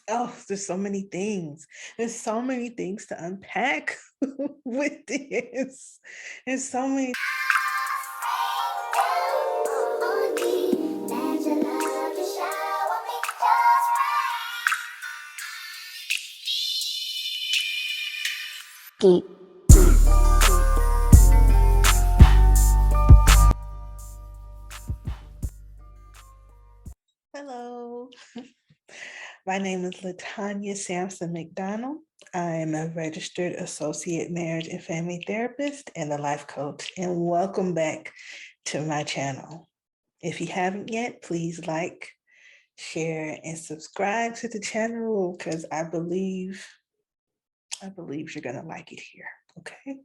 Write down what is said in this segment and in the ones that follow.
Oh, there's so many things. There's so many things to unpack with this. There's so many. Hello. My name is Latonya Sampson-McDonald. I am a registered associate marriage and family therapist and a life coach. And welcome back to my channel. If you haven't yet, please like, share, and subscribe to the channel because I believe you're gonna like it here. Okay.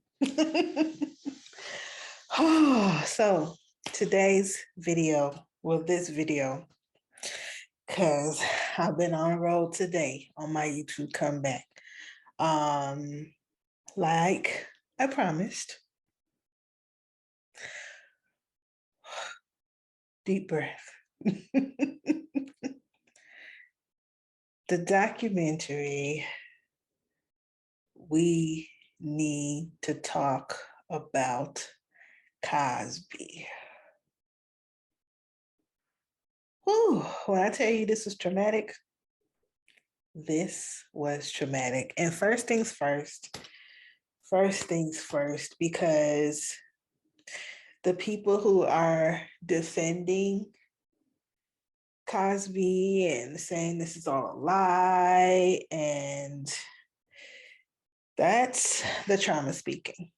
So today's video, this video, because I've been on the road today on my YouTube comeback. Like I promised. Deep breath. The documentary, We Need to Talk About Cosby. Whew, when I tell you this was traumatic, this was traumatic. And first things first, because the people who are defending Cosby and saying this is all a lie, and that's the trauma speaking.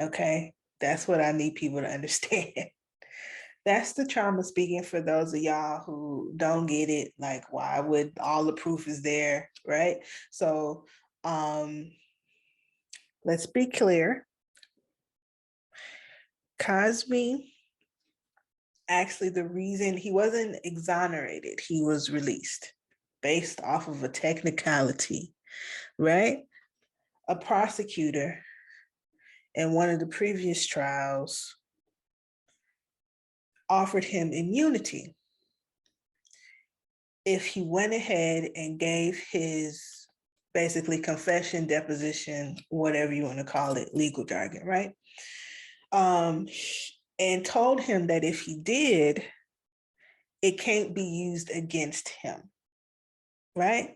Okay, that's what I need people to understand. That's the trauma speaking for those of y'all who don't get it. Like, why would all the proof is there, right? So let's be clear. Cosby, actually, the reason he wasn't exonerated, he was released based off of a technicality, right? A prosecutor in one of the previous trials offered him immunity if he went ahead and gave his basically confession, deposition, whatever you want to call it, legal jargon, right? And told him that if he did, it can't be used against him, right?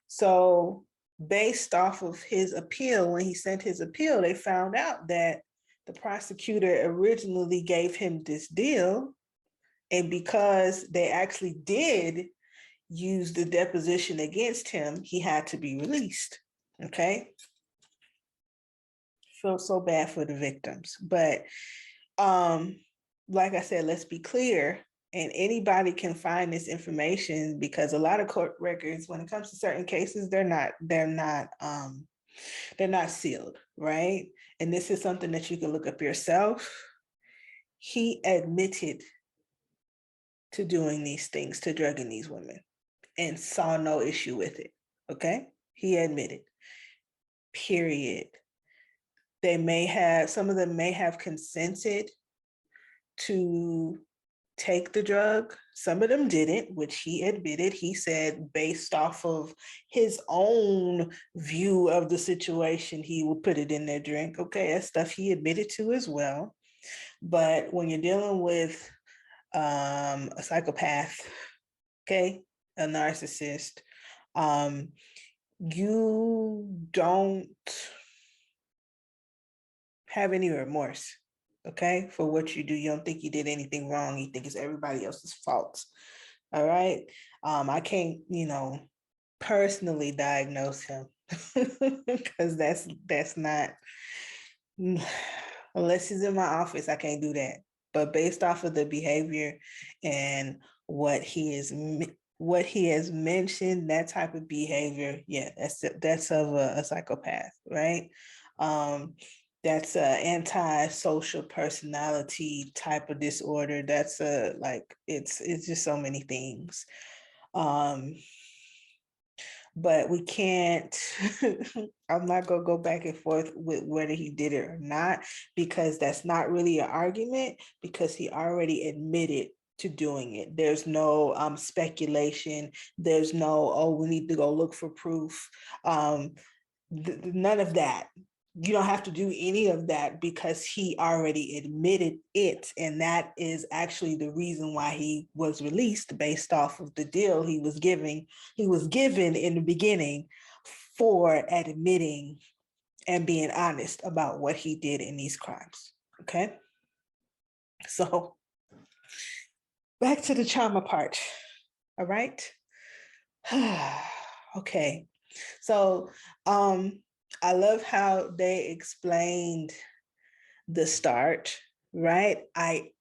So based off of his appeal, when he sent his appeal, they found out that the prosecutor originally gave him this deal. And because they actually did use the deposition against him, he had to be released. Okay. Feel so bad for the victims. But like I said, let's be clear. And anybody can find this information because a lot of court records, when it comes to certain cases, they're not sealed, right? And this is something that you can look up yourself. He admitted to doing these things, to drugging these women, and saw no issue with it. Okay, he admitted. Period. Some of them may have consented to take the drug. Some of them didn't, which he admitted. He said based off of his own view of the situation, he would put it in their drink. Okay, that's stuff he admitted to as well. But when you're dealing with a psychopath, okay, a narcissist, you don't have any remorse, okay, for what you do. You don't think you did anything wrong. You think it's everybody else's fault. All right. I can't, personally diagnose him because that's not, unless he's in my office, I can't do that. But based off of the behavior and what he has mentioned, that type of behavior, yeah, that's of a psychopath, right? That's an antisocial personality type of disorder. That's it's just so many things. But we can't, I'm not gonna go back and forth with whether he did it or not, because that's not really an argument, because he already admitted to doing it. There's no speculation. There's no, oh, we need to go look for proof. None of that. You don't have to do any of that because he already admitted it. And that is actually the reason why he was released, based off of the deal he was given in the beginning for admitting and being honest about what he did in these crimes. Okay. So back to the trauma part. All right. Okay. So I love how they explained the start, right? I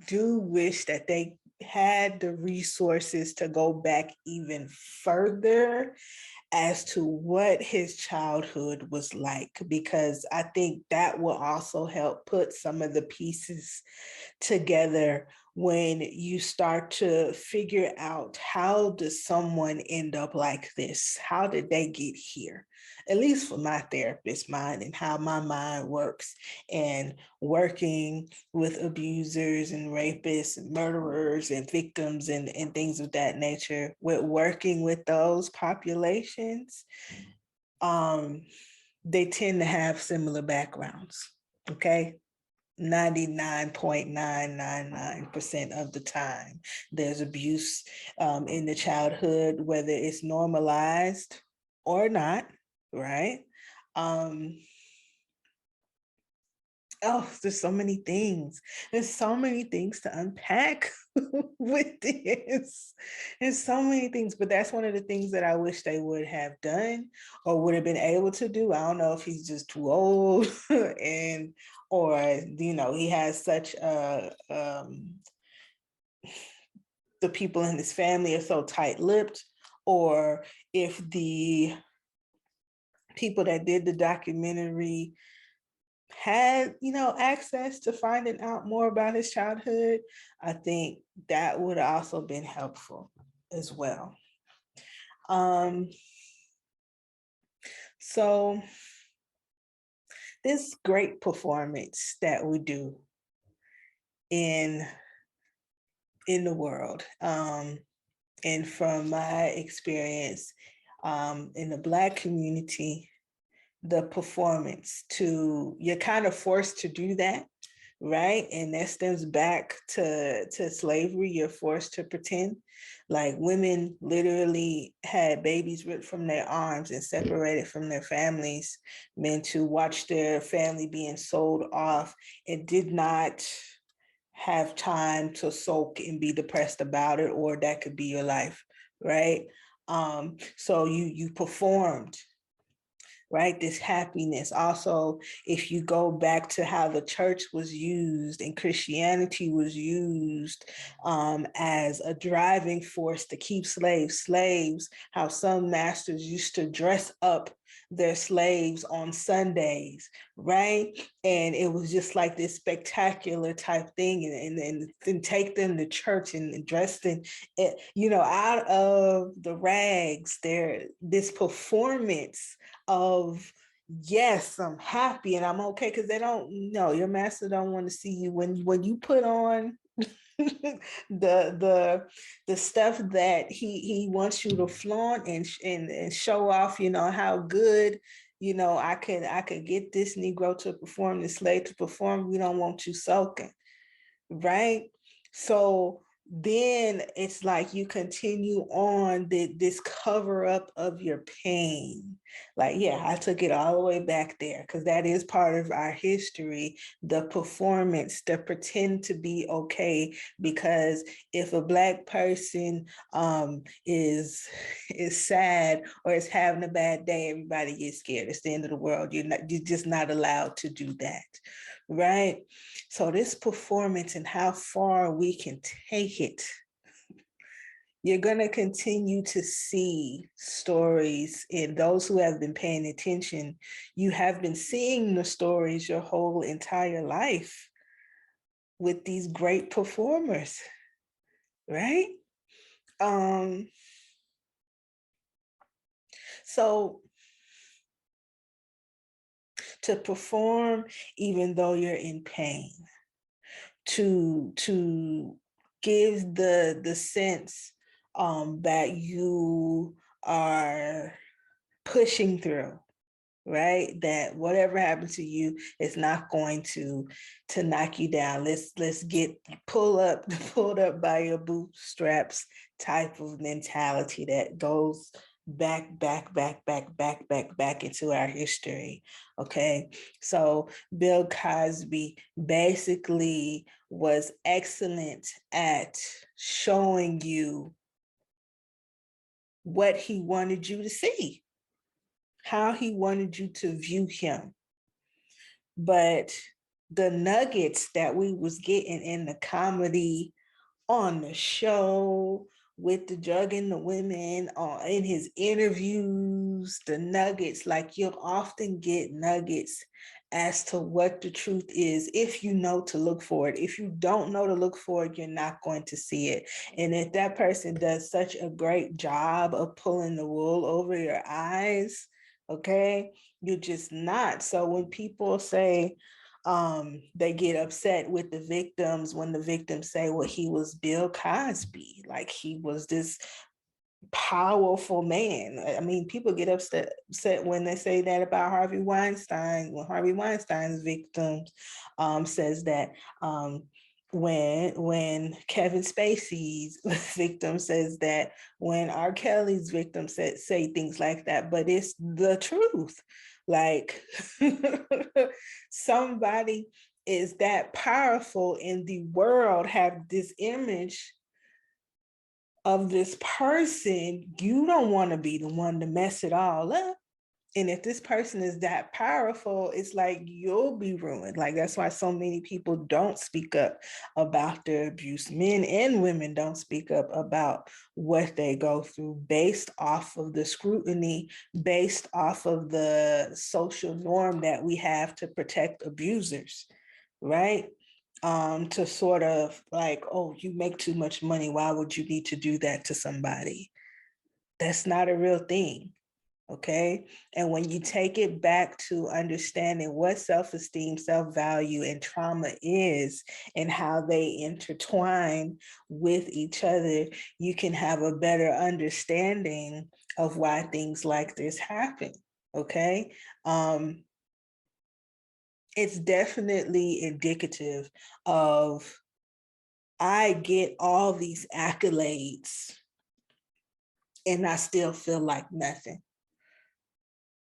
do wish that they had the resources to go back even further as to what his childhood was like, because I think that will also help put some of the pieces together when you start to figure out, how does someone end up like this? How did they get here? At least for my therapist mind and how my mind works, and working with abusers and rapists and murderers and victims and things of that nature, with working with those populations, they tend to have similar backgrounds, okay? 99.999% of the time, there's abuse in the childhood, whether it's normalized or not, right? Oh, there's so many things. There's so many things to unpack with this. There's so many things, but that's one of the things that I wish they would have done or would have been able to do. I don't know if he's just too old and, or, you know, he has such a, the people in his family are so tight-lipped, or if the people that did the documentary had, you know, access to finding out more about his childhood. I think that would have also been helpful as well. So this great performance that we do in the world, and from my experience in the Black community, the performance to, you're kind of forced to do that, right? And that stems back to slavery. You're forced to pretend. Like, women literally had babies ripped from their arms and separated from their families, men to watch their family being sold off, and did not have time to sulk and be depressed about it, or that could be your life, right? So you performed, right? This happiness. Also, if you go back to how the church was used and Christianity was used as a driving force to keep slaves, how some masters used to dress up their slaves on Sundays, right? And it was just like this spectacular type thing, and take them to church and dress them, you know, out of the rags. This performance of, yes, I'm happy and I'm okay, because they don't know, your master don't want to see you when you put on the stuff that he wants you to flaunt and show off, you know, how good, you know, I could get this Negro to perform, this slave to perform. We don't want you sulking, right? So then it's like you continue on this cover up of your pain. Like, yeah, I took it all the way back there, because that is part of our history, the performance, the pretend to be okay. Because if a Black person is sad or is having a bad day, everybody gets scared. It's the end of the world. You're just not allowed to do that, right? So this performance and how far we can take it, you're going to continue to see stories, and those who have been paying attention, you have been seeing the stories your whole entire life with these great performers, right? So to perform even though you're in pain, to give the sense that you are pushing through, right? That whatever happened to you is not going to knock you down. Let's get pulled up by your bootstraps type of mentality that goes back into our history. Okay, so Bill Cosby basically was excellent at showing you what he wanted you to see, how he wanted you to view him. But the nuggets that we was getting in the comedy, on the show, with the drug and the women, in his interviews, the nuggets, like you'll often get nuggets as to what the truth is if you know to look for it. If you don't know to look for it, you're not going to see it. And if that person does such a great job of pulling the wool over your eyes, okay, you're just not. So when people say, they get upset with the victims when the victims say, well, he was Bill Cosby, like he was this powerful man. I mean, people get upset when they say that about Harvey Weinstein, when Harvey Weinstein's victims says that when Kevin Spacey's victim says that, when R. Kelly's victim say things like that, but it's the truth. Like somebody is that powerful in the world, have this image of this person, you don't want to be the one to mess it all up. And if this person is that powerful, it's like you'll be ruined. Like that's why so many people don't speak up about their abuse. Men and women don't speak up about what they go through based off of the scrutiny, based off of the social norm that we have to protect abusers, right? To sort of like, oh, you make too much money, why would you need to do that to somebody? That's not a real thing. Okay. And when you take it back to understanding what self-esteem, self-value, and trauma is and how they intertwine with each other, you can have a better understanding of why things like this happen. Okay. It's definitely indicative of, I get all these accolades and I still feel like nothing.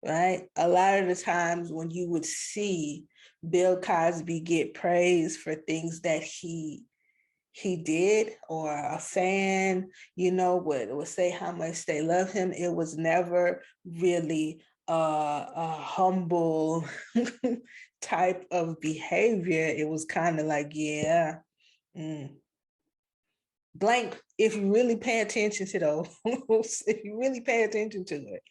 Right? A lot of the times when you would see Bill Cosby get praise for things that he did, or a fan, would say how much they love him, it was never really a humble type of behavior. It was kind of like, yeah, blank, if you really pay attention to those, if you really pay attention to it,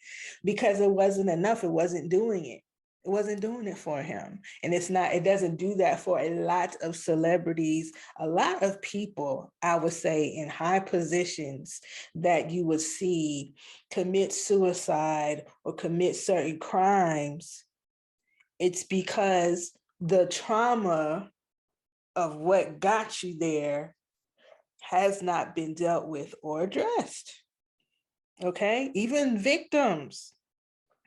because it wasn't enough. It wasn't doing it. It wasn't doing it for him. And it doesn't do that for a lot of celebrities, a lot of people, I would say, in high positions that you would see commit suicide or commit certain crimes. It's because the trauma of what got you there has not been dealt with or addressed. Okay, even victims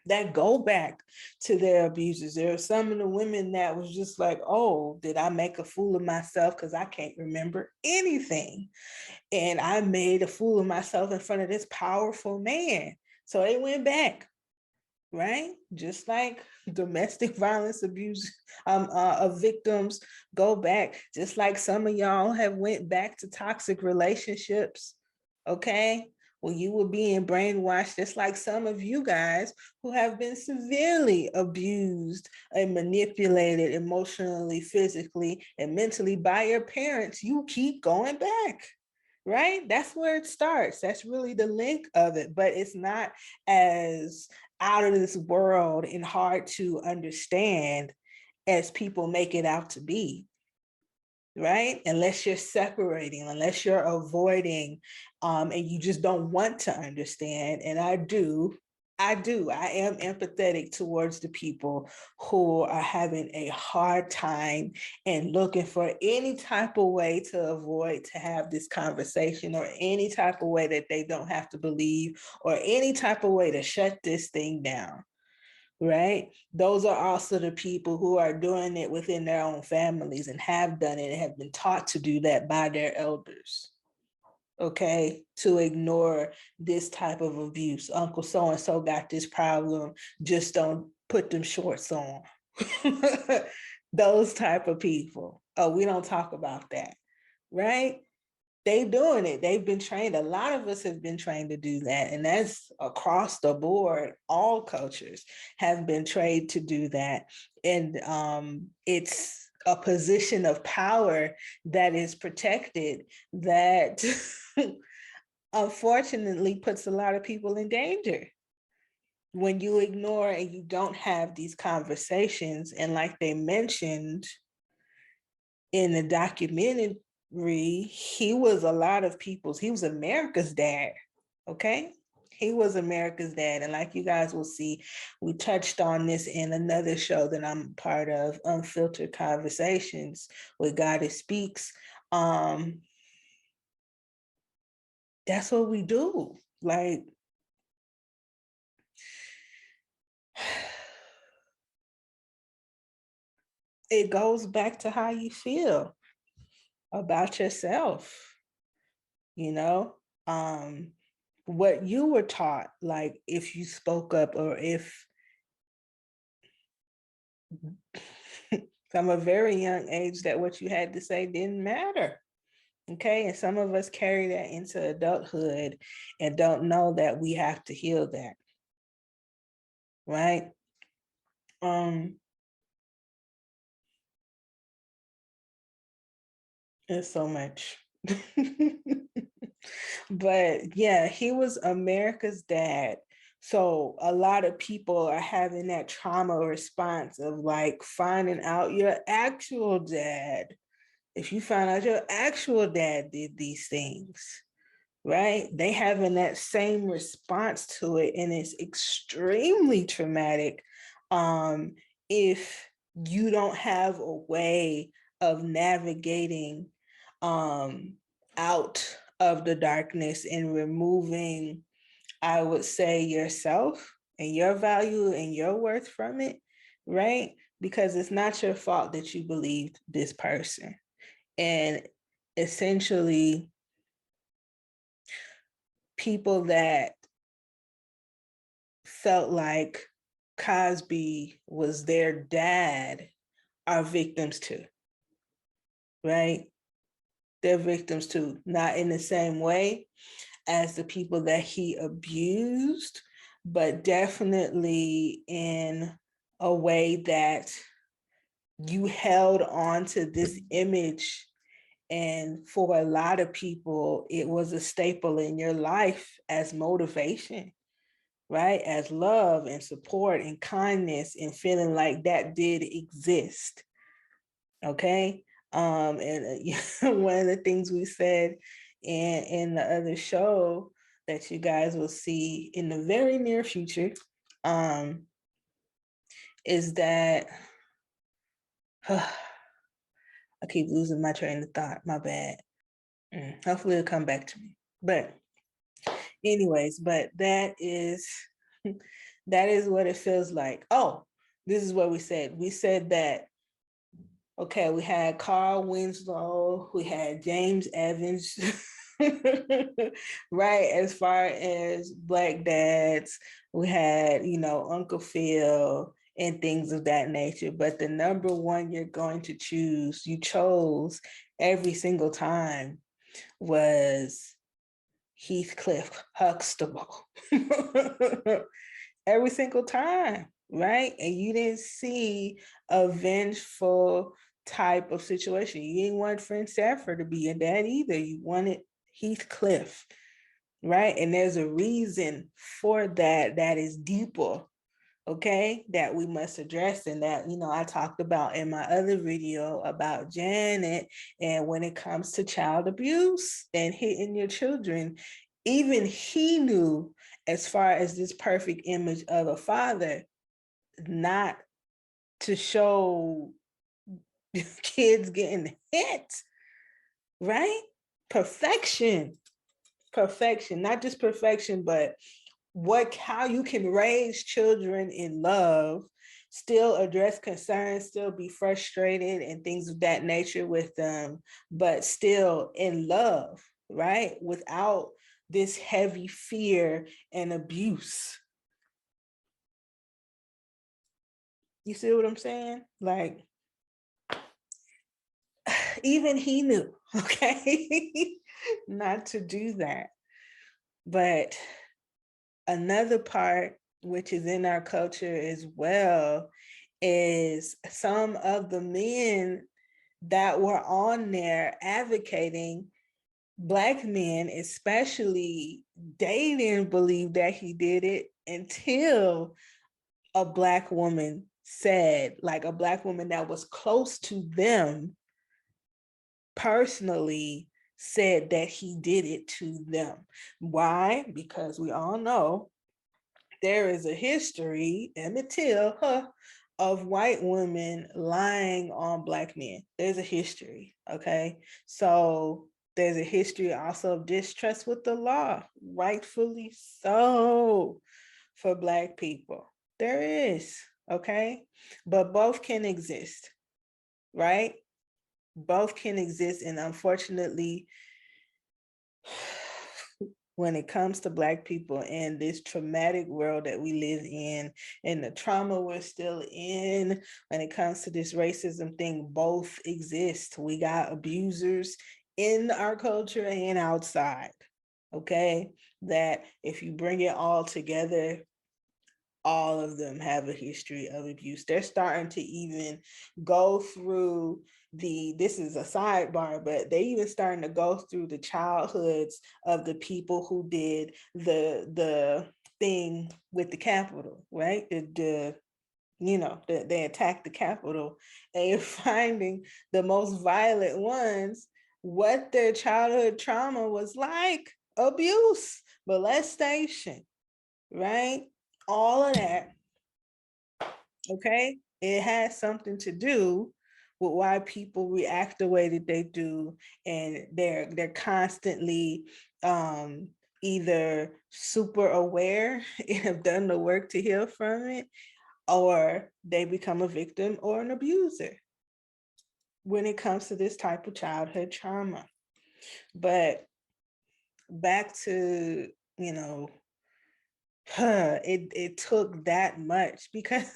that go back to their abusers. There are some of the women that was just like, oh, did I make a fool of myself? Because I can't remember anything. And I made a fool of myself in front of this powerful man. So they went back, right? Just like domestic violence abuse of victims go back, just like some of y'all have went back to toxic relationships, okay? When you were being brainwashed, just like some of you guys who have been severely abused and manipulated emotionally, physically, and mentally by your parents, you keep going back, right? That's where it starts. That's really the link of it, but it's not as out of this world and hard to understand as people make it out to be, right? Unless you're separating, unless you're avoiding, and you just don't want to understand. And I do, I do. I am empathetic towards the people who are having a hard time and looking for any type of way to avoid to have this conversation, or any type of way that they don't have to believe, or any type of way to shut this thing down. Right? Those are also the people who are doing it within their own families and have done it and have been taught to do that by their elders. Okay, to ignore this type of abuse. Uncle so-and-so got this problem, just don't put them shorts on. Those type of people. Oh, we don't talk about that, right? They doing it. They've been trained. A lot of us have been trained to do that. And that's across the board. All cultures have been trained to do that. And it's a position of power that is protected, that unfortunately puts a lot of people in danger. When you ignore and you don't have these conversations, and like they mentioned in the documentary, he was a lot of people's, he was America's dad, okay? He was America's dad. And like you guys will see, we touched on this in another show that I'm part of, Unfiltered Conversations with God It Speaks. That's what we do. Like, it goes back to how you feel about yourself, you know? What you were taught, like if you spoke up, or if from a very young age that what you had to say didn't matter. Okay, and some of us carry that into adulthood and don't know that we have to heal that, right? There's so much. But yeah, he was America's dad. So a lot of people are having that trauma response of like finding out your actual dad. If you find out your actual dad did these things, right? They having that same response to it, and it's extremely traumatic. If you don't have a way of navigating out of the darkness and removing, I would say, yourself and your value and your worth from it, right? Because it's not your fault that you believed this person. And essentially, people that felt like Cosby was their dad are victims too, right? They're victims too, not in the same way as the people that he abused, but definitely in a way that you held on to this image. And for a lot of people, it was a staple in your life as motivation, right? As love and support and kindness, and feeling like that did exist. Okay. And one of the things we said in the other show that you guys will see in the very near future, is that I keep losing my train of thought. My bad. Hopefully it'll come back to me. But anyways, but that is that is what it feels like. Oh, this is what we said. We said that, okay, we had Carl Winslow, we had James Evans, right? As far as Black dads, we had, Uncle Phil and things of that nature. But the number one you're going to choose, you chose every single time, was Heathcliff Huxtable. Every single time, right? And you didn't see a vengeful type of situation. You didn't want Frank Stafford to be your dad either. You wanted Heathcliff, right? And there's a reason for that that is deeper, okay, that we must address, and that, I talked about in my other video about Janet. And when it comes to child abuse and hitting your children, even he knew as far as this perfect image of a father, not to show kids getting hit, right? Perfection, not just perfection, but how you can raise children in love, still address concerns, still be frustrated and things of that nature with them, but still in love, right? Without this heavy fear and abuse. You see what I'm saying? Like, even he knew, okay, not to do that. But another part, which is in our culture as well, is some of the men that were on there advocating, Black men especially, they didn't believe that he did it until a Black woman said, like a Black woman that was close to them personally said that he did it to them. Why? Because we all know there is a history, Emmett Till, of white women lying on Black men. There's a history, okay? So there's a history also of distrust with the law, rightfully so, for Black people. There is, okay? But both can exist, right? Both can exist, and unfortunately, when it comes to Black people in this traumatic world that we live in and the trauma we're still in, when it comes to this racism thing, both exist. We got abusers in our culture and outside, okay? That if you bring it all together, all of them have a history of abuse. They're starting to even go through this is a sidebar, but they even starting to go through the childhoods of the people who did the thing with the Capitol, right? They attacked the Capitol, and you're finding the most violent ones, what their childhood trauma was like: abuse, molestation, right? All of that, okay? It has something to do with why people react the way that they do, and they're constantly either super aware and have done the work to heal from it, or they become a victim or an abuser when it comes to this type of childhood trauma. But back to, it took that much, because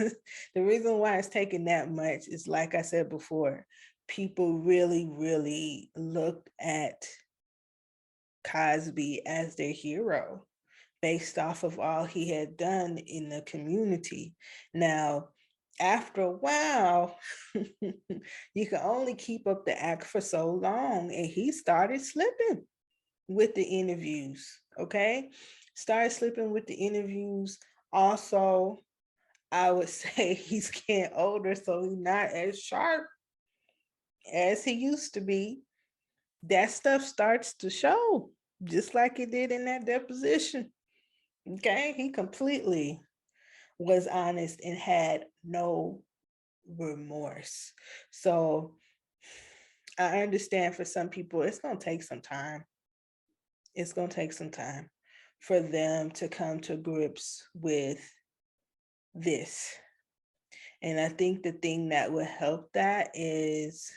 the reason why it's taken that much is, like I said before, people really, really looked at Cosby as their hero based off of all he had done in the community. Now, after a while, you can only keep up the act for so long, and he started slipping with the interviews, okay? Started slipping with the interviews. Also, I would say he's getting older, so he's not as sharp as he used to be. That stuff starts to show, just like it did in that deposition. Okay, he completely was honest and had no remorse. So I understand for some people, it's going to take some time. It's going to take some time for them to come to grips with this. And I think the thing that would help that is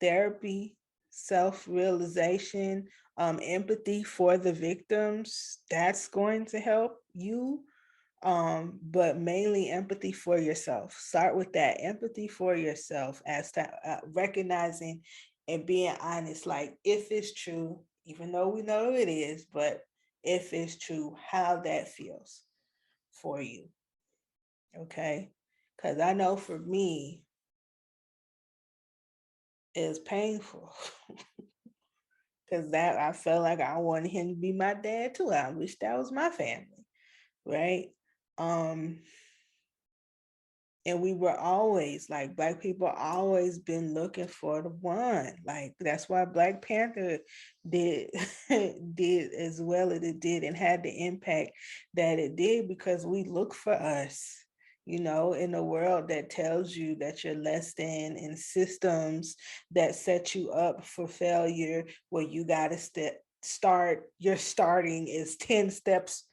therapy, self-realization, empathy for the victims. That's going to help you. But mainly empathy for yourself. Start with that empathy for yourself, as to recognizing and being honest, like, if it's true, even though we know it is, but if it's true, how that feels for you. Okay? Because I know for me, it's painful. Because that, I felt like I wanted him to be my dad too. I wish that was my family, right? And we were always like, Black people always been looking for the one. Like that's why Black Panther did did as well as it did and had the impact that it did, because we look for us, you know, in a world that tells you that you're less than, in systems that set you up for failure, where you got to start, your starting is 10 steps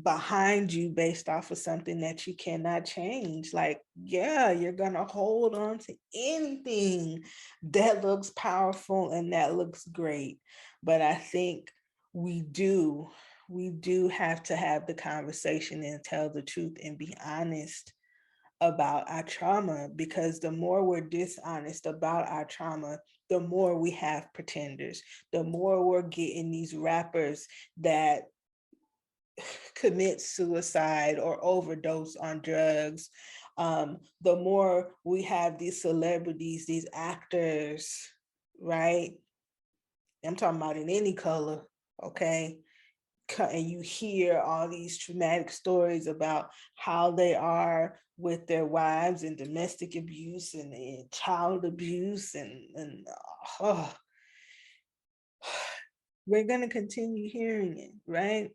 behind you based off of something that you cannot change. Like, yeah, you're gonna hold on to anything that looks powerful and that looks great. But I think we do have to have the conversation and tell the truth and be honest about our trauma, because the more we're dishonest about our trauma, the more we have pretenders, the more we're getting these rappers that commit suicide or overdose on drugs. The more we have these celebrities, these actors, right? I'm talking about in any color, okay? And you hear all these traumatic stories about how they are with their wives and domestic abuse and child abuse and oh, we're going to continue hearing it, right?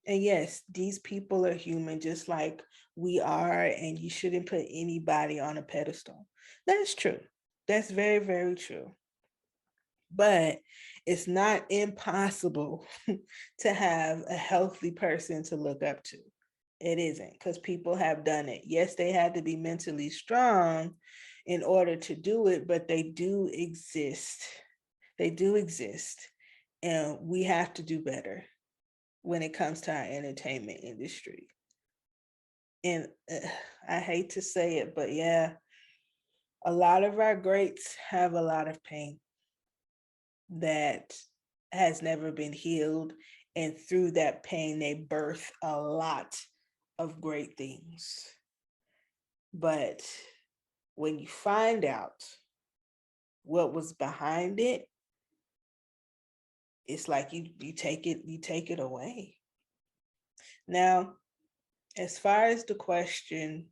And yes, these people are human just like we are, and you shouldn't put anybody on a pedestal. That's true. That's very, very true. But it's not impossible to have a healthy person to look up to. It isn't, because people have done it. Yes, they had to be mentally strong in order to do it, but they do exist. They do exist. And we have to do better when it comes to our entertainment industry. And I hate to say it, but yeah, a lot of our greats have a lot of pain that has never been healed. And through that pain, they birth a lot of great things. But when you find out what was behind it, it's like you take it away. Now, as far as the question,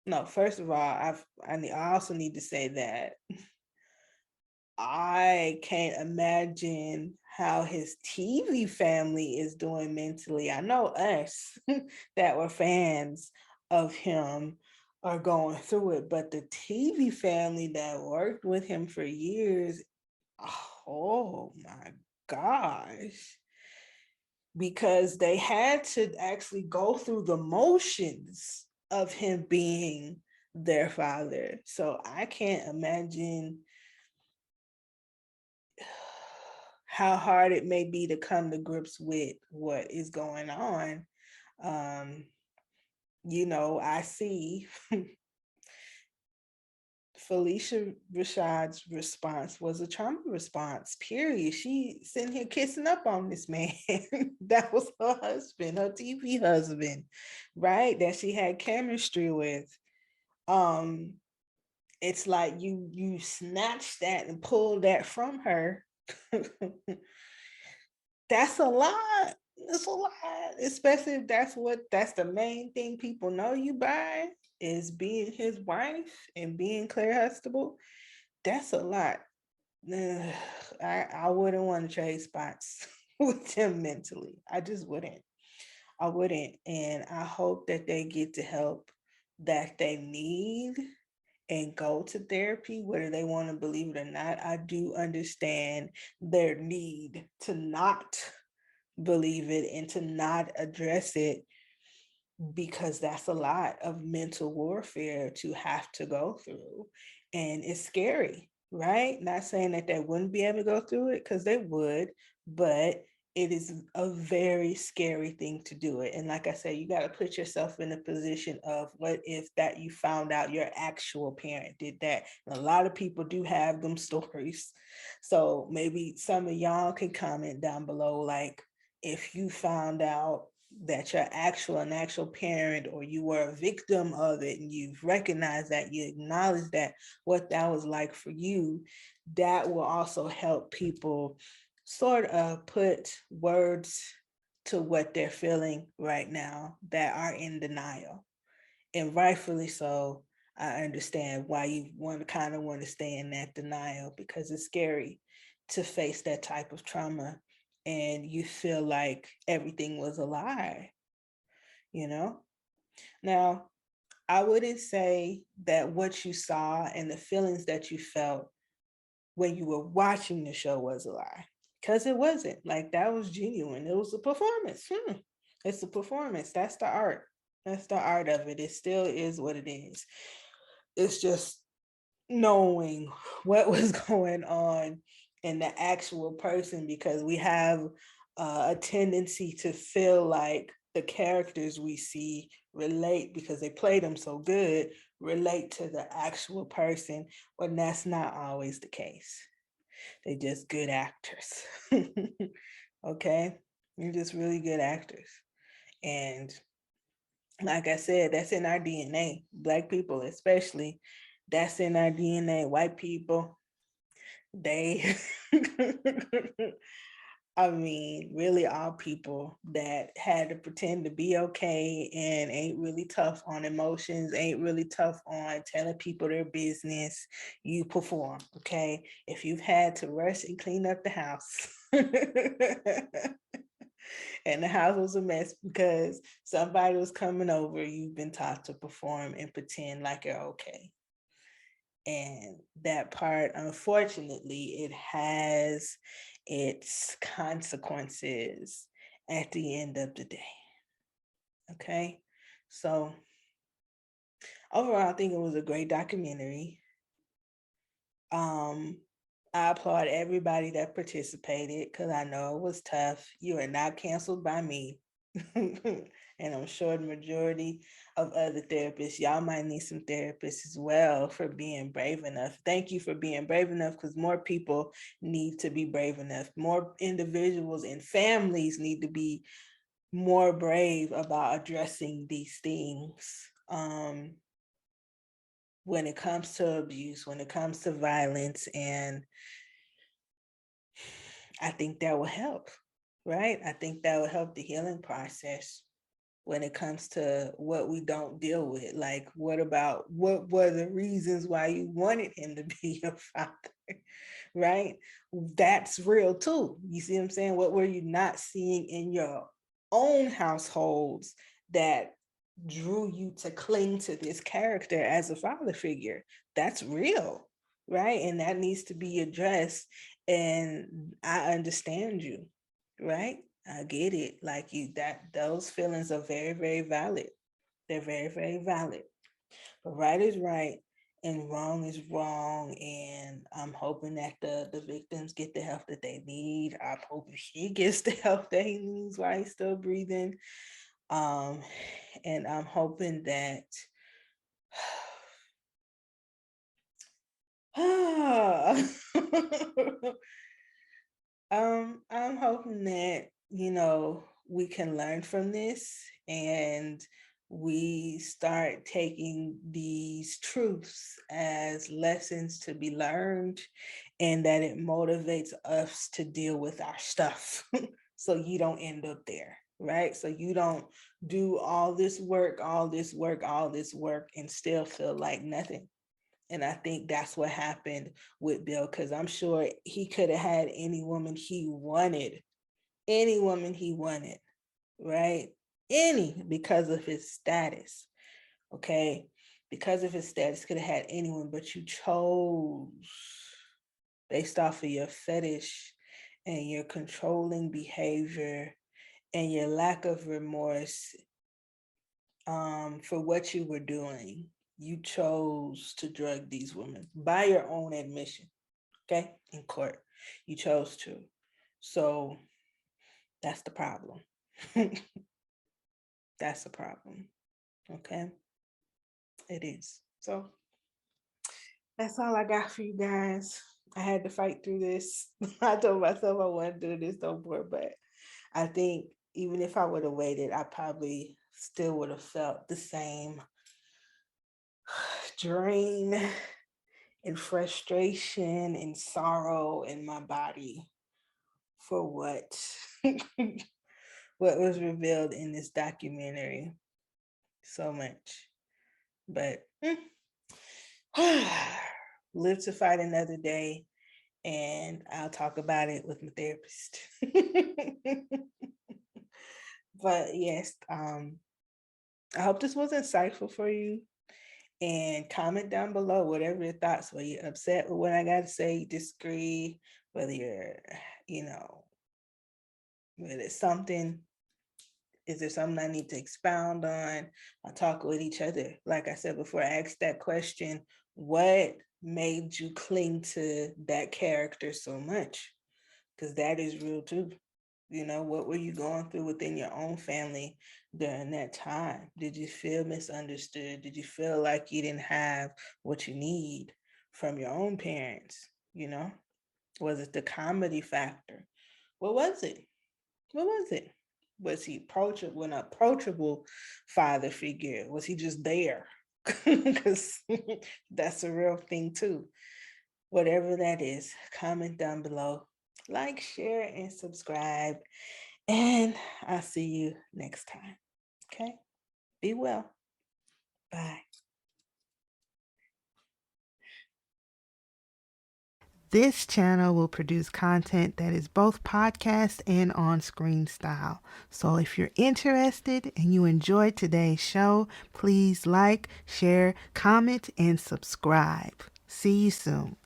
no, first of all, I also need to say that I can't imagine how his TV family is doing mentally. I know us that were fans of him are going through it, but the TV family that worked with him for years, oh my gosh, because they had to actually go through the motions of him being their father. So I can't imagine how hard it may be to come to grips with what is going on. You know, I see Felicia Rashad's response was a trauma response, period. She sitting here kissing up on this man. That was her husband, her TV husband, right? That she had chemistry with. It's like you snatched that and pulled that from her. That's a lot. It's a lot, especially if that's the main thing people know you by, is being his wife and being Claire Huxtable. That's a lot. I wouldn't want to trade spots with him mentally. I just wouldn't. I wouldn't. And I hope that they get the help that they need and go to therapy, whether they want to believe it or not. I do understand their need to not believe it and to not address it, because that's a lot of mental warfare to have to go through. And it's scary, right? Not saying that they wouldn't be able to go through it, because they would, but it is a very scary thing to do it. And like I said, you got to put yourself in a position of, what if that you found out your actual parent did that? And a lot of people do have them stories. So maybe some of y'all can comment down below, like, if you found out that your actual parent, or you were a victim of it, and you've recognized that, you acknowledge that, what that was like for you. That will also help people sort of put words to what they're feeling right now, that are in denial. And rightfully so. I understand why you kind of want to stay in that denial, because it's scary to face that type of trauma and you feel like everything was a lie, you know? Now, I wouldn't say that what you saw and the feelings that you felt when you were watching the show was a lie, because it wasn't. Like, that was genuine. It was a performance. It's a performance. That's the art. That's the art of it. It still is what it is. It's just knowing what was going on in the actual person, because we have a tendency to feel like the characters we see relate, because they play them so good, relate to the actual person, when that's not always the case. They're just good actors. Okay, you're just really good actors. And like I said, that's in our DNA. Black people especially, that's in our DNA. White people, they I mean, really all people that had to pretend to be okay and ain't really tough on emotions, ain't really tough on telling people their business, you perform, okay? If you've had to rush and clean up the house and the house was a mess because somebody was coming over, you've been taught to perform and pretend like you're okay. And that part, unfortunately, it has its consequences at the end of the day. Okay. So overall, I think it was a great documentary. um I applaud everybody that participated, because I know it was tough. You are not canceled by me. And I'm sure the majority of other therapists, y'all might need some therapists as well, for being brave enough. Thank you for being brave enough, because more people need to be brave enough. More individuals and families need to be more brave about addressing these things. When it comes to abuse, when it comes to violence, and I think that will help, right? I think that will help the healing process when it comes to what we don't deal with. Like, what were the reasons why you wanted him to be your father, right? That's real too. You see what I'm saying? What were you not seeing in your own households that drew you to cling to this character as a father figure? That's real, right? And that needs to be addressed. And I understand you, right? I get it. Like, those feelings are very, very valid. They're very, very valid. But right is right and wrong is wrong. And I'm hoping that the victims get the help that they need. I'm hoping he gets the help that he needs while he's still breathing. Um, and I'm hoping that I'm hoping that, we can learn from this, and we start taking these truths as lessons to be learned, and that it motivates us to deal with our stuff. So you don't end up there, right? So you don't do all this work, all this work, all this work, and still feel like nothing. And I think that's what happened with Bill, because I'm sure he could have had any woman he wanted, right? Any, because of his status, okay? Because of his status, could have had anyone, but you chose, based off of your fetish and your controlling behavior and your lack of remorse, for what you were doing. You chose to drug these women by your own admission, okay, in court. You chose to. So that's the problem. That's the problem, okay? It is. So that's all I got for you guys. I had to fight through this. I told myself I wanted to do this no more, but I think even if I would have waited, I probably still would have felt the same drain and frustration and sorrow in my body for what what was revealed in this documentary. So much. But live to fight another day, and I'll talk about it with my therapist. But yes, I hope this was insightful for you. And comment down below whatever your thoughts were. You upset with what I got to say, you disagree, whether you're, you know, whether it's something, is there something I need to expound on? I'll talk with each other. Like I said before, I asked that question, what made you cling to that character so much? Because that is real too. You know, what were you going through within your own family during that time? Did you feel misunderstood? Did you feel like you didn't have what you need from your own parents? You know, was it the comedy factor? What was it? What was it? Was he approachable, an approachable father figure? Was he just there? Because that's a real thing too. Whatever that is, comment down below. Like, share, and subscribe. And I'll see you next time. Okay? Be well. Bye. This channel will produce content that is both podcast and on-screen style. So if you're interested and you enjoyed today's show, please like, share, comment, and subscribe. See you soon.